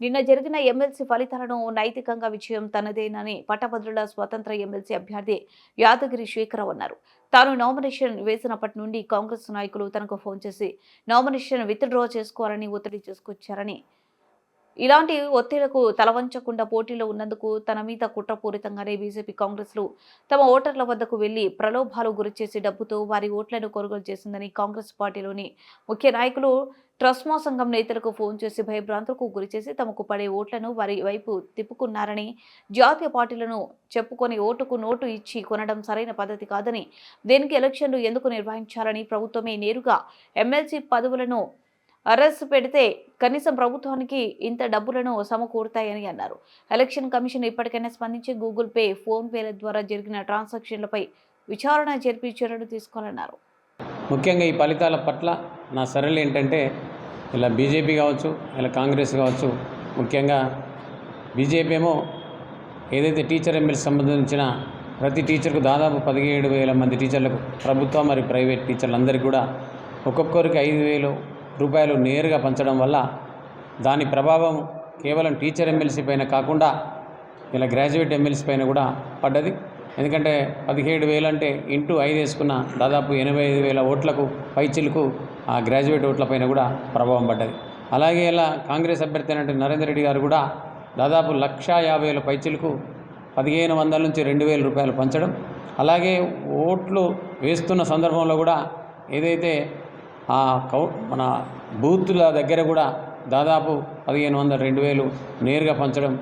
నిన్న జరిగిన ఎమ్మెల్సీ ఫలితాలను నైతికంగా విజయం తనదేనని పట్టభద్రుల స్వతంత్ర ఎమ్మెల్సీ అభ్యర్థి యాదగిరి శేఖరరావు అన్నారు. తాను నామినేషన్ వేసినప్పటి నుండి కాంగ్రెస్ నాయకులు తనకు ఫోన్ చేసి నామినేషన్ విత్డ్రా చేసుకోవాలని ఒత్తిడి తీసుకొచ్చారని, ఇలాంటి ఒత్తిళ్లకు తలవంచకుండా పోటీలో ఉన్నందుకు తన మీద కుట్రపూరితంగానే బీజేపీ కాంగ్రెస్లు తమ ఓటర్ల వద్దకు వెళ్లి ప్రలోభాలు గురిచేసి డబ్బుతో వారి ఓట్లను కొనుగోలు చేసిందని కాంగ్రెస్ పార్టీలోని ముఖ్య నాయకులు ట్రస్మా సంఘం నేతలకు ఫోన్ చేసి భయభ్రాంతులకు గురిచేసి తమకు పడే ఓట్లను వారి వైపు తిప్పుకున్నారని, జాతీయ పార్టీలను చెప్పుకొని ఓటుకు నోటు ఇచ్చి కొనడం సరైన పద్ధతి కాదని, దేనికి ఎలక్షన్లు ఎందుకు నిర్వహించాలని ప్రభుత్వమే నేరుగా ఎమ్మెల్సీ పదవులను అరెస్ట్ పెడితే కనీసం ప్రభుత్వానికి ఇంత డబ్బులను సమకూరుతాయని అన్నారు. ఎలక్షన్ కమిషన్ ఇప్పటికైనా స్పందించి గూగుల్ పే, ఫోన్ పేల ద్వారా జరిగిన ట్రాన్సాక్షన్లపై విచారణ జరిపి చర్యలు తీసుకోవాలన్నారు. ముఖ్యంగా ఈ ఫలితాల పట్ల నా సరళి ఏంటంటే, ఇలా బీజేపీ కావచ్చు, ఇలా కాంగ్రెస్ కావచ్చు, ముఖ్యంగా బీజేపీ ఏమో ఏదైతే టీచర్ ఎమ్మెల్సీ సంబంధించిన ప్రతి టీచర్కు దాదాపు 17,000 మంది టీచర్లకు, ప్రభుత్వ మరియు ప్రైవేట్ టీచర్లందరికీ కూడా ఒక్కొక్కరికి 5,000 రూపాయలు నేరుగా పంచడం వల్ల దాని ప్రభావం కేవలం టీచర్ ఎమ్మెల్సీ పైన కాకుండా ఇలా గ్రాడ్యుయేట్ ఎమ్మెల్సీ పైన కూడా పడ్డది. ఎందుకంటే 17,000 అంటే ఇంటూ 5 వేసుకున్న దాదాపు 85,000 ఓట్లకు పైచిలకు ఆ గ్రాడ్యుయేట్ ఓట్లపైన కూడా ప్రభావం పడ్డది. అలాగే ఇలా కాంగ్రెస్ అభ్యర్థి అయినటువంటి నరేందర్ రెడ్డి గారు కూడా దాదాపు 1,50,000 పైచిలకు 1,500 నుంచి 2,000 రూపాయలు పంచడం, అలాగే ఓట్లు వేస్తున్న సందర్భంలో కూడా ఏదైతే మన బూతుల దగ్గర కూడా దాదాపు 1,500, 2,000 నేరుగా పంచడం,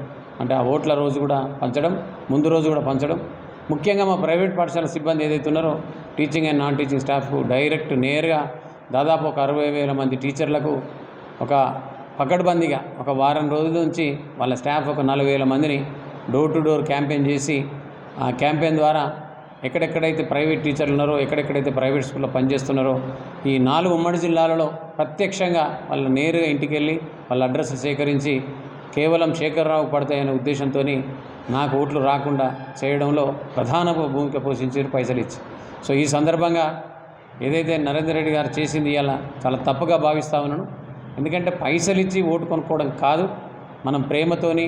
అంటే ఆ ఓట్ల రోజు కూడా పంచడం, ముందు రోజు కూడా పంచడం. ముఖ్యంగా మా ప్రైవేట్ పాఠశాల సిబ్బంది ఏదైతే ఉన్నారో టీచింగ్ అండ్ నాన్ టీచింగ్ స్టాఫ్కు డైరెక్ట్ నేరుగా దాదాపు ఒక 60,000 మంది టీచర్లకు ఒక పకడ్బందీగా ఒక వారం రోజుల నుంచి వాళ్ళ స్టాఫ్ ఒక 4,000 మందిని డోర్ టు డోర్ క్యాంపెయిన్ చేసి, ఆ క్యాంపెయిన్ ద్వారా ఎక్కడెక్కడైతే ప్రైవేట్ టీచర్లు ఉన్నారో, ఎక్కడెక్కడైతే ప్రైవేట్ స్కూల్లో పనిచేస్తున్నారో ఈ 4 ఉమ్మడి జిల్లాలలో ప్రత్యక్షంగా వాళ్ళు నేరుగా ఇంటికి వెళ్ళి వాళ్ళ అడ్రస్ సేకరించి కేవలం శేఖరరావు పడతాయనే ఉద్దేశంతో నాకు ఓట్లు రాకుండా చేయడంలో ప్రధాన భూమిక పోషించారు పైసలు ఇచ్చి. సో ఈ సందర్భంగా ఏదైతే నరేందర్ రెడ్డి గారు చేసింది ఇలా చాలా తప్పుగా భావిస్తా ఉన్నాను. ఎందుకంటే పైసలు ఇచ్చి ఓటు కొనుక్కోవడం కాదు, మనం ప్రేమతోని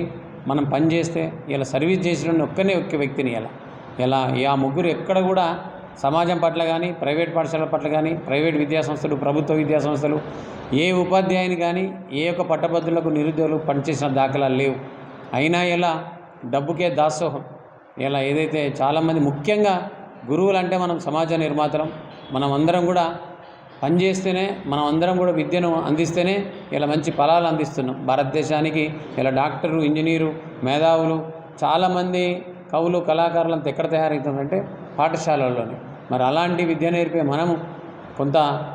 మనం పనిచేస్తే ఇలా సర్వీస్ చేసిన ఒక్క వ్యక్తిని ఇలా ఆ ముగ్గురు ఎక్కడ కూడా సమాజం పట్ల కానీ, ప్రైవేట్ పాఠశాలల పట్ల కానీ, ప్రైవేట్ విద్యాసంస్థలు, ప్రభుత్వ విద్యాసంస్థలు, ఏ ఉపాధ్యాయుని కానీ, ఏ ఒక్క పట్టభద్రులకు నిరుద్యోగులు పనిచేసిన దాఖలాలు లేవు. అయినా ఇలా డబ్బుకే దాసోహం. ఇలా ఏదైతే చాలామంది, ముఖ్యంగా గురువులు అంటే మనం సమాజ నిర్మాతలం, మనం అందరం కూడా పనిచేస్తేనే, మనం అందరం కూడా విద్యను అందిస్తేనే ఇలా మంచి ఫలాలు అందిస్తున్నాం భారతదేశానికి. ఇలా డాక్టరు, ఇంజనీరు, మేధావులు, చాలామంది కవులు, కళాకారులంతా ఎక్కడ తయారవుతుందంటే పాఠశాలల్లోనే. మరి అలాంటి విద్య నేర్పే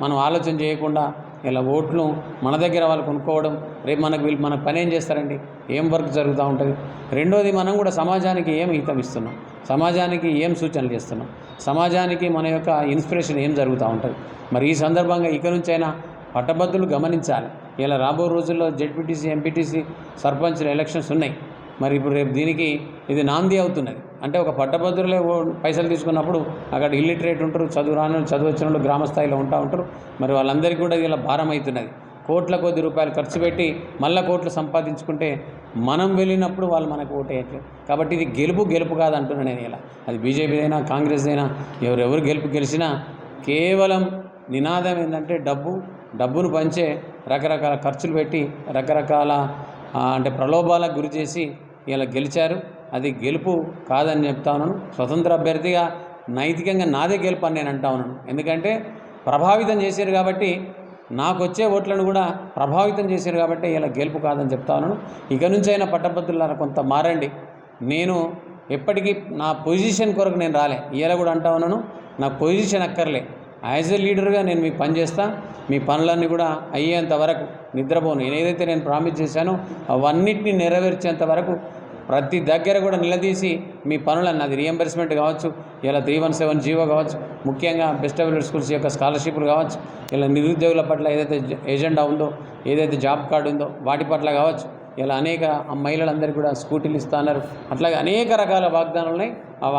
మనం ఆలోచన చేయకుండా ఇలా ఓట్లు మన దగ్గర వాళ్ళు కొనుక్కోవడం, రేపు మనకు పని ఏం చేస్తారండి, ఏం వర్క్ జరుగుతూ ఉంటుంది. రెండోది, మనం కూడా సమాజానికి ఏం హితం ఇస్తున్నాం, సమాజానికి ఏం సూచనలు చేస్తున్నాం, సమాజానికి మన యొక్క ఇన్స్పిరేషన్ ఏం జరుగుతూ ఉంటుంది. మరి ఈ సందర్భంగా ఇక నుంచైనా పట్టభద్రులు గమనించాలి. ఇలా రాబో రోజుల్లో జెడ్పీటీసీ, ఎంపీటీసీ, సర్పంచ్ల ఎలక్షన్స్ ఉన్నాయి. మరి ఇప్పుడు రేపు దీనికి ఇది నాంది అవుతున్నది. అంటే ఒక పట్టభద్రులే పైసలు తీసుకున్నప్పుడు అక్కడ ఇల్లిటరేట్ ఉంటారు, చదువు వచ్చిన వాళ్ళు గ్రామ స్థాయిలో ఉంటారు. మరి వాళ్ళందరికీ కూడా ఇలా భారం అవుతున్నది. కోట్ల కొద్ది రూపాయలు ఖర్చు పెట్టి మళ్ళా కోట్లు సంపాదించుకుంటే మనం వెళ్ళినప్పుడు వాళ్ళు మనకు ఓటేయట్లేదు. కాబట్టి ఇది గెలుపు కాదంటున్నాను నేను. ఇలా అది బీజేపీ అయినా, కాంగ్రెస్ అయినా, ఎవరెవరు గెలిచినా కేవలం నినాదం ఏంటంటే డబ్బును పంచే రకరకాల ఖర్చులు పెట్టి రకరకాల అంటే ప్రలోభాలకు గురి చేసి ఇలా గెలిచారు. అది గెలుపు కాదని చెప్తా ఉన్నాను. స్వతంత్ర అభ్యర్థిగా నైతికంగా నాదే గెలుపు అని నేను అంటా ఉన్నాను. ఎందుకంటే ప్రభావితం చేశారు కాబట్టి, నాకు వచ్చే ఓట్లను కూడా ప్రభావితం చేశారు కాబట్టి ఇలా గెలుపు కాదని చెప్తా ఉన్నాను. ఇక నుంచైనా పట్టభద్రులారా కొంత మారండి. నేను ఎప్పటికీ నా పొజిషన్ కొరకు నేను రాలే. ఇలా కూడా అంటా ఉన్నాను, నాకు పొజిషన్ అక్కర్లే. యాజ్ ఎ లీడర్గా నేను మీకు పనిచేస్తా. మీ పనులన్నీ కూడా అయ్యేంత వరకు నిద్రపోను. ఏదైతే నేను ప్రామిస్ చేశానో అవన్నిటిని నెరవేర్చేంత వరకు ప్రతి దగ్గర కూడా నిలదీసి మీ పనులన్నీ, అది రీఎంబర్స్మెంట్ కావచ్చు, ఇలా 317 జీవో కావచ్చు, ముఖ్యంగా బెస్ట్ అవైలబుల్ స్కూల్స్ యొక్క స్కాలర్షిప్లు కావచ్చు, ఇలా నిరుద్యోగుల పట్ల ఏదైతే ఎజెండా ఉందో, ఏదైతే జాబ్ కార్డు ఉందో వాటి పట్ల కావచ్చు, ఇలా అనేక మహిళలందరికీ కూడా స్కూటీలు ఇస్తున్నారు. అట్లాగే అనేక రకాల వాగ్దానాలు ఉన్నాయి. ఆ